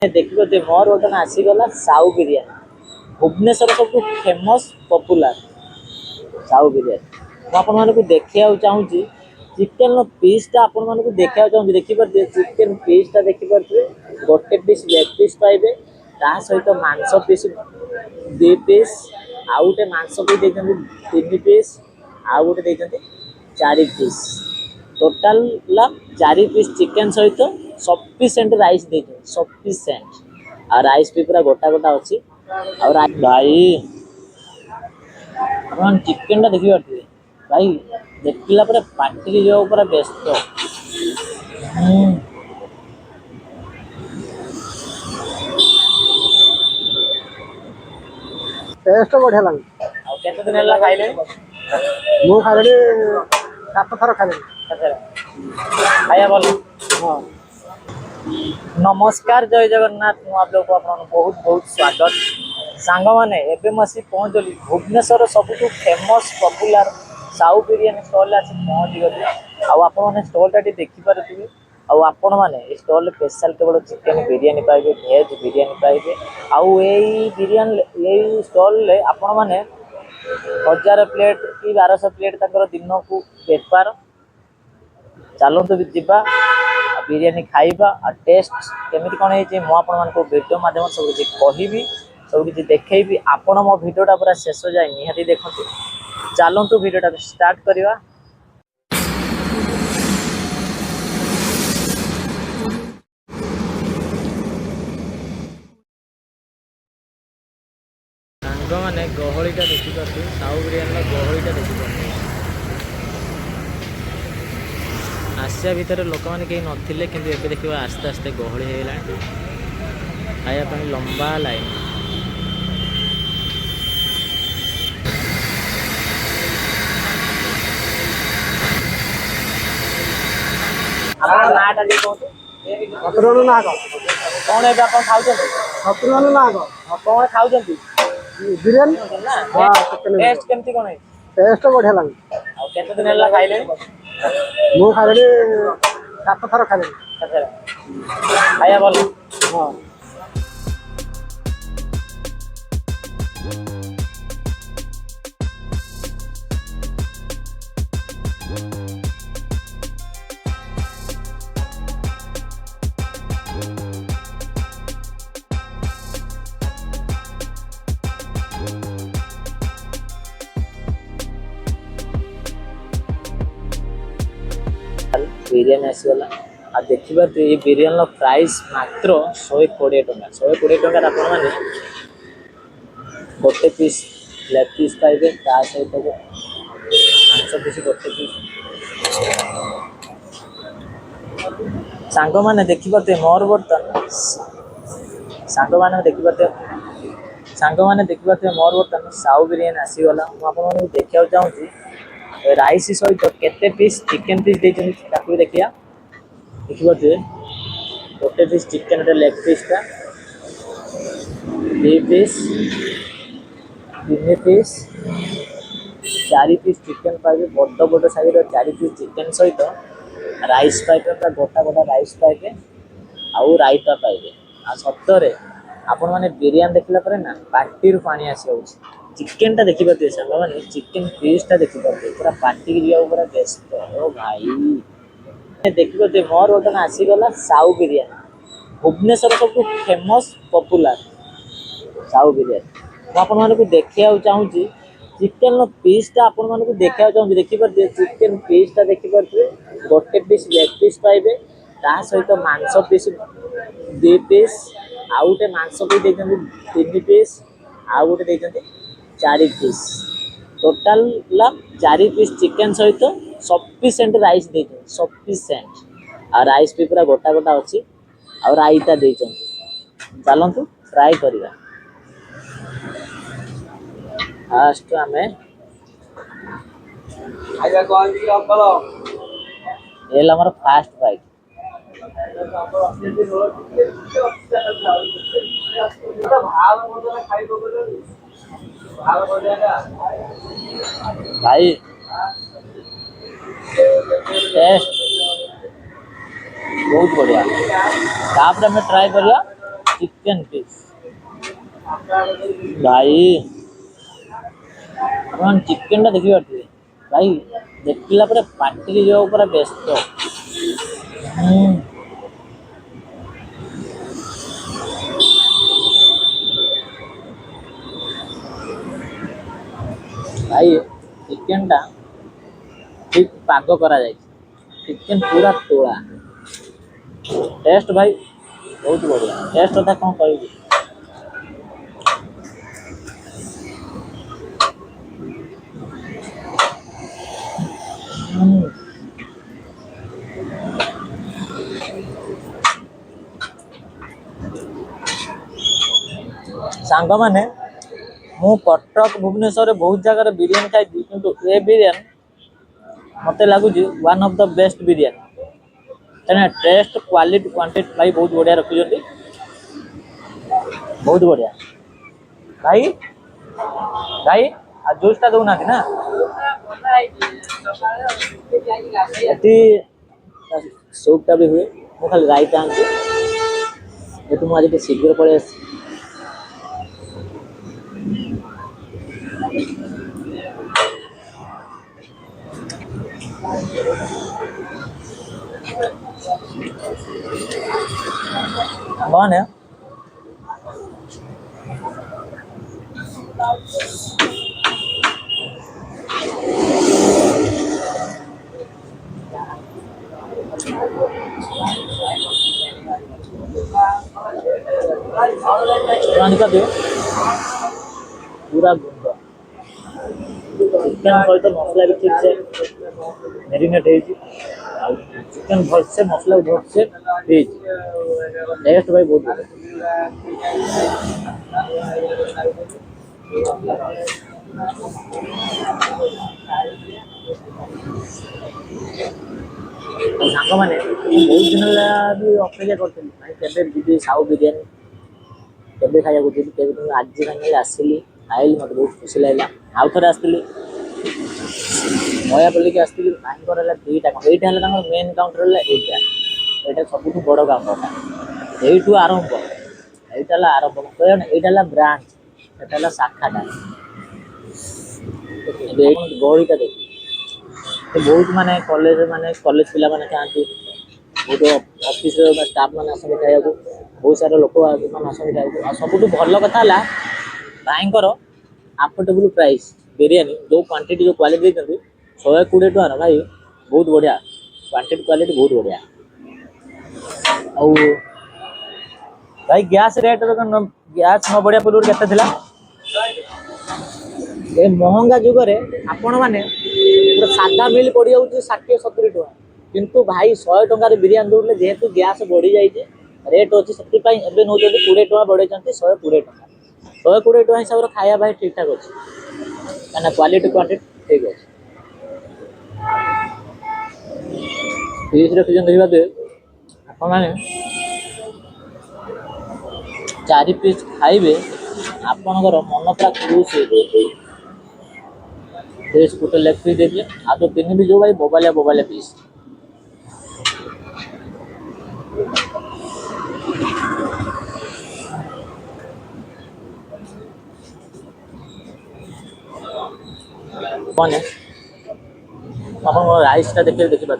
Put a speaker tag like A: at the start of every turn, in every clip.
A: देखो जे मोर गोटे आसीगला साउ बिरियानी भुवनेश्वर सब फेमस पपुलर साउ बिरियानी आपको देखा चाहूँगी चिकेन पीसटा आपको देखा चाहूँगी देखिए चिकेन पीसटा देखिपे गोटे पीस लेग पीस पाइबे ता सहित मांस पीस 2 पीस आउ गोटे मांस पीस तीन पीस आउ गोटे 4 पीस टोटाल 4 पीस चिकेन सहित सफिशिएंट राइस सफिशिएंट और राइस भी पूरा गोटा गोटा अच्छी और भाई आप चिकेन देखी पारे भाई देखला पार्टी जो पूरा व्यस्त
B: टेस्ट बढ़िया लगे
A: केते दिन है खाइले
B: मु खाइले 7 थर खाइले
A: खाया भल हाँ नमस्कार जय जगन्नाथ मु आप लोग को बहुत बहुत स्वागत सांग मैंने एवं मसी पहुँचली भुवनेश्वर सबुठ फेमस पपुलर साउ बिरियानी स्टल आसी पहुँची गली आपने स्टलटा देखिपे आपण मैंने स्टल स्पेशल केवल चिकेन बिरियानी पाइबे भेज बिरियानी पाइबे आउ बिरियानी यही स्टल आपण मैंने 1000 प्लेट कि 1200 प्लेट तक दिन को बेपार चलतु जीवा बिरियानी खाइबा और टेस्ट केमी कौन है मुझे भिडियो माध्यम सब किसी कहबी सब किसी देखी आपण मो भिडियोटा पूरा शेष जाए निहाती देखते चलतु भिडियोटा स्टार्ट करवा मैंने गहलीटा देखिपे साउ बिरियानी गहलीटा देखिपे आसिया भितर लोक मैंने कहीं नथिले किंतु एबे देखिए आस्ते आस्ते गहली होगा खायापी लंबा लाइन नाटा
B: सतुरन नाग
A: कौन है खाऊ
B: सतुरन नाग
A: कौन खाऊ
B: बिरियानी
A: टेस्ट केमती कौन है
B: टेस्ट बढ़िया लगे
A: केते दिन है खाइले
B: मु खाइले 7 थर खाइले
A: खाया भल
B: हाँ
A: बिरियानी आसीगला आ देखिए ये बिरियानी प्राइस मात्र 120 टका 120 टका आपने गोटे पीस लेग पीस पाइबे ता सहित मांस पीस गोटे पीस सांग मैंने देखिपे मोर बर्तन सांग मैंने देखिपे मोर बर्तन साउ बिरियानी आसीगला मुझे देखा चाहूँगी राइस सहित केते पीस चिकेन पीस देखिया देखिए गोटे पीस चिकेन लेग पीसटा 2 पीस 3 पीस 4 पीस चिकेन पाइबे बड़ बड़ साइज 4 पीस चिकेन सहित राइस पाइबे पूरा गोटा गोटा राइस पाइबे आउ रायता पाइबे आ सतरे आपण मैंने बिरियानी देखला ना पार्टी पानी आसी चिकेनटा देखिपे सांग मैंने चिकेन पीसटा देखिपे पूरा पार्टी की जाओ पूरा व्यस्त ओ भाई देखिए जे मोर गोटे आसीगला साउ बिरियानी भुवनेश्वर सब फेमस पपुलर साउ बिरियानी आपको देखा चाहूँगी चिकेन पीसटा आपको देखा चाहूँगी देखिपे चिकेन पीसटा देखिपे गोटे पीस लेग पीस पाइबे ता सहित मांस पीस 2 पीस आउ गोटे मांस पीस 3 पीस आउ गोटे 4 पीस टोटाल 4 पीस चिकेन सहित सफिशिएंट राइस सफिशिएंट और राइस भी पूरा गोटा गोटा अच्छी और रायता चलतु ट्राए करवा फास्ट आम ये फास्ट बाइक भाई टेस्ट बहुत बढ़िया तापर हमें ट्राए करिया चिकेन पीस भाई अपन चिकेन टा देखि पारथिबे भाई देखिला पर पार्टी जो पूरा व्यस्त भाई चिकेन टा ठीक पाग करा जाए चिकेन पूरा तोड़ा टेस्ट भाई बहुत बढ़िया टेस्ट कथा कौन कह सांग माने मु कटक भुवनेश्वर बहुत जगह बिरियानी खाई किंतु ए बिरियानी मत लगुच one of the best biryani taste quality quantity भाई बहुत बढ़िया रखुच्च बहुत बढ़िया भाई भाई आ जूस टा दौना ना सूप टा भी हुए मु खाली राइट आनছি যেহেতু মু আজ একটু শীঘ্র পড়ে আসছি कौन है पूरा गुंड चिकेन सहित मसला भी ठीक से मेरिनेट चिकेन भलसे मसला भलसे टेस्ट भाई बहुत सांग मैंने बहुत दिन भी अपेक्षा करी साउ बिरियानी केबे खाया आज आसली खाइली मत बहुत खुशी लगे आउ थे आसती नयापल्ली की आसती भाई दुईटा यहाँ मेन काउंटर यहाँ सब बड़ काउंटर यू आरंभ यहाँ आरंभ यहाँ ब्रांच ये शाखाटा गहलीटा देखिए बहुत माने कॉलेज पिला माने खाती बहुत ऑफिस स्टाफ मैंने आसते खाया बहुत सारा लोक मैंने आसते खाया सब भल कथा भाईंकर अफोर्डेबल प्राइस बिरियानी जो क्वांटिटी जो क्वालिटी देते 120 टकर भाई बहुत बढ़िया क्वांटिटी क्वालिटी बहुत बढ़िया और भाई गैस रेट गैस न बढ़िया पूर्व के ए महंगा जुगरे आपण मैंने पूरा सादा मिल पड़ जाऊँ 60-70 टका किंतु भाई 100 टकर बिरियानी दौड़े जेहेतु गैस बढ़ी जाए रेट अच्छी से नौ 20 टका बढ़े 120 टका 120 टका हिसाब से खाया भाई ठीक ठाक अच्छे क्या क्वालिटी क्वांटिटी ठीक अच्छे पीस रखिए देखा आपने 4 पीस खाइबे आपणकर मन पूरा खुश गोटे लेग पीस देखिए आ तो 3 भी जो भाई बोबालिया बोबालिया पीस कौन है आप राइस देखिए देखिए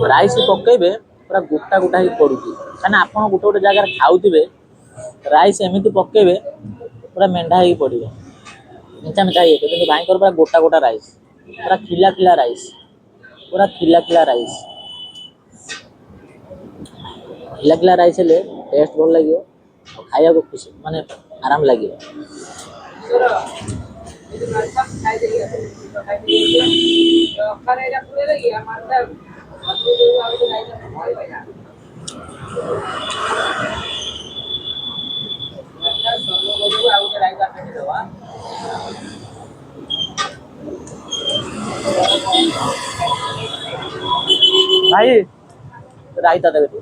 A: राइस पकेबे पूरा गोटा गोटा ही पड़ू कहीं आप गोटे गोटे जगार खाऊे राइस एमती पकेबे पूरा मेढ़ा ही पड़े मिठा मिठा ही कि भाई पूरा गोटा गोटा राइस पूरा खिला खिला राइस पूरा खिला खिला राइस हेल्ले टेस्ट भल लगे खाया को खुशी माने आराम लगे भाई रायता देवे तू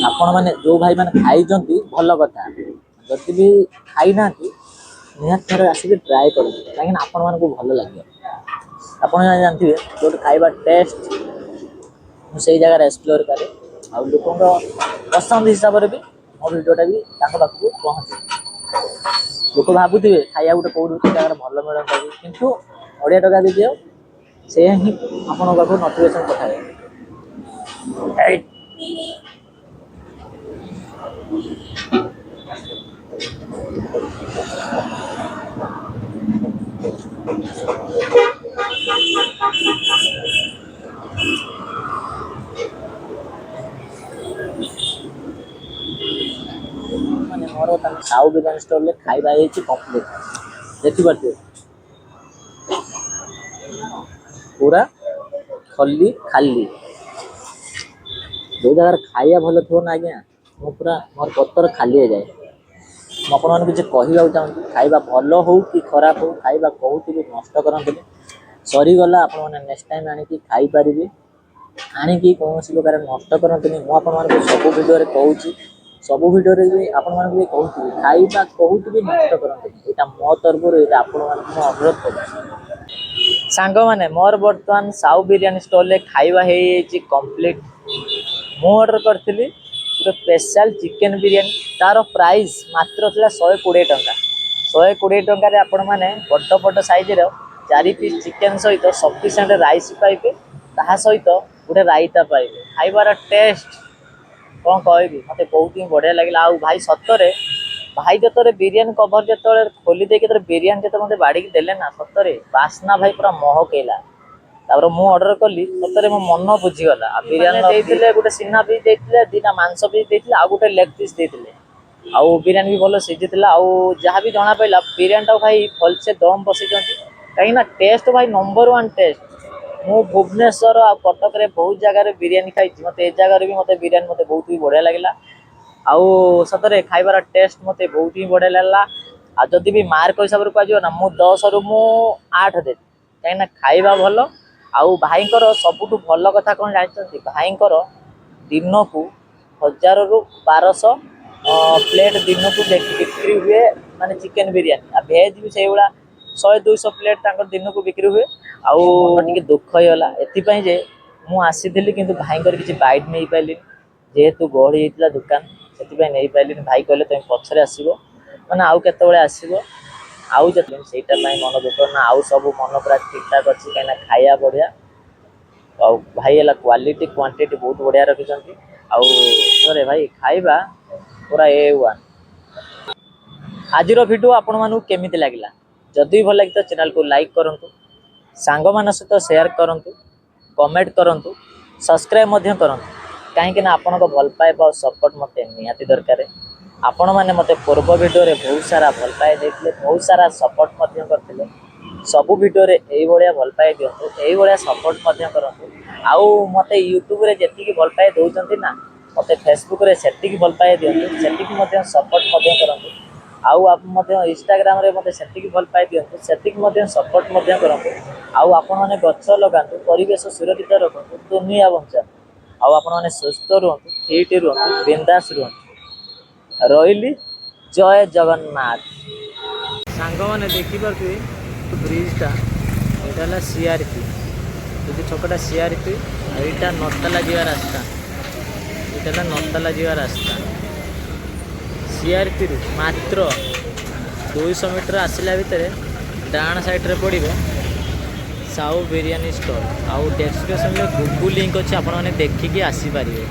A: ଆପଣ ମାନେ ଯୋଉ ଭାଇ ମାନେ ଖାଇଛନ୍ତି ଭଲ କଥା, ଯଦି ବି ଖାଇନାହାନ୍ତି ନିହାତି ଥରେ ଆସିକି ଟ୍ରାଏ କରନ୍ତୁ, କାହିଁକିନା ଆପଣମାନଙ୍କୁ ଭଲ ଲାଗିବ। ଆପଣ ଜାଣିଥିବେ ଯୋଉଠି ଖାଇବା ଟେଷ୍ଟ ମୁଁ ସେଇ ଜାଗାରେ ଏକ୍ସପ୍ଲୋର କରେ, ଆଉ ଲୋକଙ୍କ ପସନ୍ଦ ହିସାବରେ ବି ମୋ ଭିଡ଼ିଓଟା ବି ତାଙ୍କ ପାଖକୁ ପହଞ୍ଚେ। ଲୋକ ଭାବୁଥିବେ ଖାଇବା ଗୋଟେ କେଉଁଠି ଜାଗାରେ ଭଲ ମିଳନ୍ତା ବି, କିନ୍ତୁ 20 ଟଙ୍କା ବି ଦିଅ ସେ ହିଁ ଆପଣଙ୍କ ପାଖକୁ ନୋଟିଫିକେସନ୍ ପଠାଏ। ମାନେ ମୋର ତାଙ୍କ ସାହୁ ବିରିୟାନୀ ଷ୍ଟୋରରେ ଖାଇବା ହେଇଛି କମ୍ପ୍ଲିଟ୍, ଦେଖିପାରୁଥିବେ ପୁରା ଖଲି ଖାଲି। ଯେଉଁ ଜାଗାରେ ଖାଇବା ଭଲ ଥିବ ନା ଆଜ୍ଞା, ମୁଁ ପୁରା ମୋର ପତର ଖାଲି ହେଇଯାଏ। ମୁଁ ଆପଣମାନଙ୍କୁ କିଛି କହିବାକୁ ଚାହୁଁଛି, ଖାଇବା ଭଲ ହଉ କି ଖରାପ ହଉ, ଖାଇବା କେଉଁଠି ବି ନଷ୍ଟ କରନ୍ତୁନି। ସରିଗଲା ଆପଣମାନେ ନେକ୍ସଟ ଟାଇମ୍ ଆଣିକି ଖାଇପାରିବେ, ଆଣିକି କୌଣସି ପ୍ରକାର ନଷ୍ଟ କରନ୍ତୁନି। ମୁଁ ଆପଣମାନଙ୍କୁ ସବୁ ଭିଡ଼ିଓରେ କହୁଛି, ସବୁ ଭିଡ଼ିଓରେ ବି ଆପଣମାନଙ୍କୁ ବି କହୁଥିବି, ଖାଇବା କେଉଁଠି ବି ନଷ୍ଟ କରନ୍ତୁନି। ଏଇଟା ମୋ ତରଫରୁ, ଏଇଟା ଆପଣମାନଙ୍କୁ ମୁଁ ଅନୁରୋଧ କରୁଛି। ସାଙ୍ଗମାନେ ମୋର ବର୍ତ୍ତମାନ ସାହୁ ବିରିୟାନୀ ଷ୍ଟଲରେ ଖାଇବା ହେଇଯାଇଛି କମ୍ପ୍ଲିଟ୍। ମୁଁ ଅର୍ଡ଼ର କରିଥିଲି ଗୋଟେ ସ୍ପେଶାଲ ଚିକେନ୍ ବିରିୟାନୀ, ତା'ର ପ୍ରାଇସ୍ ମାତ୍ର ଥିଲା 120 ଟଙ୍କା। 120 ଟଙ୍କାରେ ଆପଣମାନେ ବଡ଼ ବଡ଼ ସାଇଜ୍ର 4 ପିସ୍ ଚିକେନ୍ ସହିତ ସଫିସିଏଣ୍ଟ ରାଇସ୍ ପାଇବେ, ତାହା ସହିତ ଗୋଟେ ରାଇତା ପାଇବେ। ଖାଇବାର ଟେଷ୍ଟ କ'ଣ କହିବି, ମୋତେ ବହୁତ ହିଁ ବଢ଼ିଆ ଲାଗିଲା। ଆଉ ଭାଇ ସତରେ ଭାଇ ଯେତେବେଳେ ବିରିୟାନୀ କଭର୍ ଯେତେବେଳେ ଖୋଲି ଦେଇକି ଯେତେବେଳେ ବିରିୟାନୀ ଯେତେବେଳେ ମୋତେ ବାଢ଼ିକି ଦେଲେ ନା, ସତରେ ବାସ୍ନା ଭାଇ ପୁରା ମହକେଇଲା। ତାପରେ ମୁଁ ଅର୍ଡ଼ର କଲି, ସତରେ ମୋ ମନ ବୁଝିଗଲା। ଆଉ ବିରିୟାନୀ ଦେଇଥିଲେ ଗୋଟେ ସିନା ପିସ୍ ଦେଇଥିଲେ, 2ଟା ମାଂସ ପିସ୍ ଦେଇଥିଲେ, ଆଉ ଗୋଟେ ଲେଗ୍ ପିସ୍ ଦେଇଥିଲେ। ଆଉ ବିରିୟାନୀ ବି ଭଲ ସିଝିଥିଲା। ଆଉ ଯାହା ବି ଜଣା ପଡ଼ିଲା ବିରିୟାନୀଟାକୁ ଭାଇ ଭଲସେ ଦମ୍ ବସେଇଛନ୍ତି, କାହିଁକିନା ଟେଷ୍ଟ ଭାଇ ନମ୍ବର 1 ଟେଷ୍ଟ। ମୁଁ ଭୁବନେଶ୍ୱର ଆଉ କଟକରେ ବହୁତ ଜାଗାରେ ବିରିୟାନୀ ଖାଇଛି, ମୋତେ ଏ ଜାଗାରେ ବି ମୋତେ ବିରିୟାନୀ ମୋତେ ବହୁତ ହିଁ ବଢ଼ିଆ ଲାଗିଲା। ଆଉ ସତରେ ଖାଇବାର ଟେଷ୍ଟ ମୋତେ ବହୁତ ହିଁ ବଢ଼ିଆ ଲାଗିଲା। ଆଉ ଯଦି ବି ମାର୍କ ହିସାବରେ କୁହାଯିବ ନା, ମୁଁ 10ରୁ 8 ଦେବି, କାହିଁକିନା ଖାଇବା ଭଲ। ଆଉ ଭାଇଙ୍କର ସବୁଠୁ ଭଲ କଥା କ'ଣ ଜାଣିଛନ୍ତି, ଭାଇଙ୍କର ଦିନକୁ 1000ରୁ 1200 ପ୍ଲେଟ୍ ଦିନକୁ ବିକ୍ରି ହୁଏ, ମାନେ ଚିକେନ୍ ବିରିୟାନୀ। ଆଉ ଭେଜ୍ ବି ସେଇଭଳିଆ 100-200 ପ୍ଲେଟ୍ ତାଙ୍କର ଦିନକୁ ବିକ୍ରି ହୁଏ। ଆଉ ଟିକେ ଦୁଃଖ ହେଇଗଲା ଏଥିପାଇଁ ଯେ ମୁଁ ଆସିଥିଲି କିନ୍ତୁ ଭାଇଙ୍କର କିଛି ବାଇଟ୍ ନେଇପାରିଲିନି, ଯେହେତୁ ଗହଳି ହେଇଥିଲା ଦୋକାନ, ସେଥିପାଇଁ ନେଇପାରିଲିନି। ଭାଇ କହିଲେ ତୁମେ ପଛରେ ଆସିବ, ମାନେ ଆଉ କେତେବେଳେ ଆସିବ। ଆଉ ଯେତେବେଳେ ସେଇଟା ପାଇଁ ମନ ଦୁଃଖ ନା, ଆଉ ସବୁ ମନ ପୁରା ଠିକ୍ ଠାକ୍ ଅଛି, କାହିଁକିନା ଖାଇବା ବଢ଼ିଆ। ଆଉ ଭାଇ ହେଲା କ୍ୱାଲିଟି କ୍ୱାଣ୍ଟିଟି ବହୁତ ବଢ଼ିଆ ରଖିଛନ୍ତି। ଆଉ ସରେ ଭାଇ ଖାଇବା ପୁରା A1। ଆଜିର ଭିଡ଼ିଓ ଆପଣମାନଙ୍କୁ କେମିତି ଲାଗିଲା? ଯଦି ଭଲ ଲାଗିଲା ଚ୍ୟାନେଲକୁ ଲାଇକ୍ କରନ୍ତୁ, ସାଙ୍ଗମାନଙ୍କ ସହିତ ସେୟାର କରନ୍ତୁ, କମେଣ୍ଟ କରନ୍ତୁ, ସବସ୍କ୍ରାଇବ୍ ମଧ୍ୟ କରନ୍ତୁ, କାହିଁକିନା ଆପଣଙ୍କ ଭଲ ପାଇବା ଆଉ ସପୋର୍ଟ ମୋତେ ନିହାତି ଦରକାର। ଆପଣମାନେ ମୋତେ ପୂର୍ବ ଭିଡ଼ିଓରେ ବହୁତ ସାରା ଭଲ ପାଇବା ଦେଇଥିଲେ, ବହୁତ ସାରା ସପୋର୍ଟ ମଧ୍ୟ କରିଥିଲେ। ସବୁ ଭିଡ଼ିଓରେ ଏଇଭଳିଆ ଭଲ ପାଇବା ଦିଅନ୍ତୁ, ଏଇଭଳିଆ ସପୋର୍ଟ ମଧ୍ୟ କରନ୍ତୁ। ଆଉ ମୋତେ ୟୁଟ୍ୟୁବରେ ଯେତିକି ଭଲ ପାଇବା ଦେଉଛନ୍ତି ନା, ମୋତେ ଫେସବୁକ୍ରେ ସେତିକି ଭଲ ପାଇବା ଦିଅନ୍ତୁ, ସେତିକି ମଧ୍ୟ ସପୋର୍ଟ ମଧ୍ୟ କରନ୍ତୁ। ଆଉ ମଧ୍ୟ ଇନଷ୍ଟାଗ୍ରାମରେ ମୋତେ ସେତିକି ଭଲ ପାଇବା ଦିଅନ୍ତୁ, ସେତିକି ମଧ୍ୟ ସପୋର୍ଟ ମଧ୍ୟ କରନ୍ତୁ। ଆଉ ଆପଣମାନେ ଗଛ ଲଗାନ୍ତୁ, ପରିବେଶ ସୁରକ୍ଷିତ ରଖନ୍ତୁ, ଦୁନିଆ ବଞ୍ଚାନ୍ତୁ। ଆଉ ଆପଣମାନେ ସୁସ୍ଥ ରୁହନ୍ତୁ, ଫିଟ୍ ରୁହନ୍ତୁ, ବିନ୍ଦାସ ରୁହନ୍ତୁ। ରହିଲି, ଜୟ ଜଗନ୍ନାଥ। ସାଙ୍ଗମାନେ ଦେଖିପାରୁଥିବେ ବ୍ରିଜଟା, ଏଇଟା ହେଲା CRP, ଯଦି ଛକଟା CRP, ଆଉ ଏଇଟା ନତାଲା ଯିବା ରାସ୍ତା, ଏଇଟା ହେଲା ନତାଲା ଯିବା ରାସ୍ତା। CRPରୁ ମାତ୍ର 200 ମିଟର ଆସିଲା ଭିତରେ ଡାହାଣ ସାଇଡ଼୍ରେ ପଡ଼ିବ ସାହୁ ବିରିୟାନୀ ଷ୍ଟଲ୍। ଆଉ ଡେସ୍କ୍ରିପ୍ସନ୍ରେ ଗୁଗୁଲ୍ ଲିଙ୍କ୍ ଅଛି, ଆପଣମାନେ ଦେଖିକି ଆସିପାରିବେ।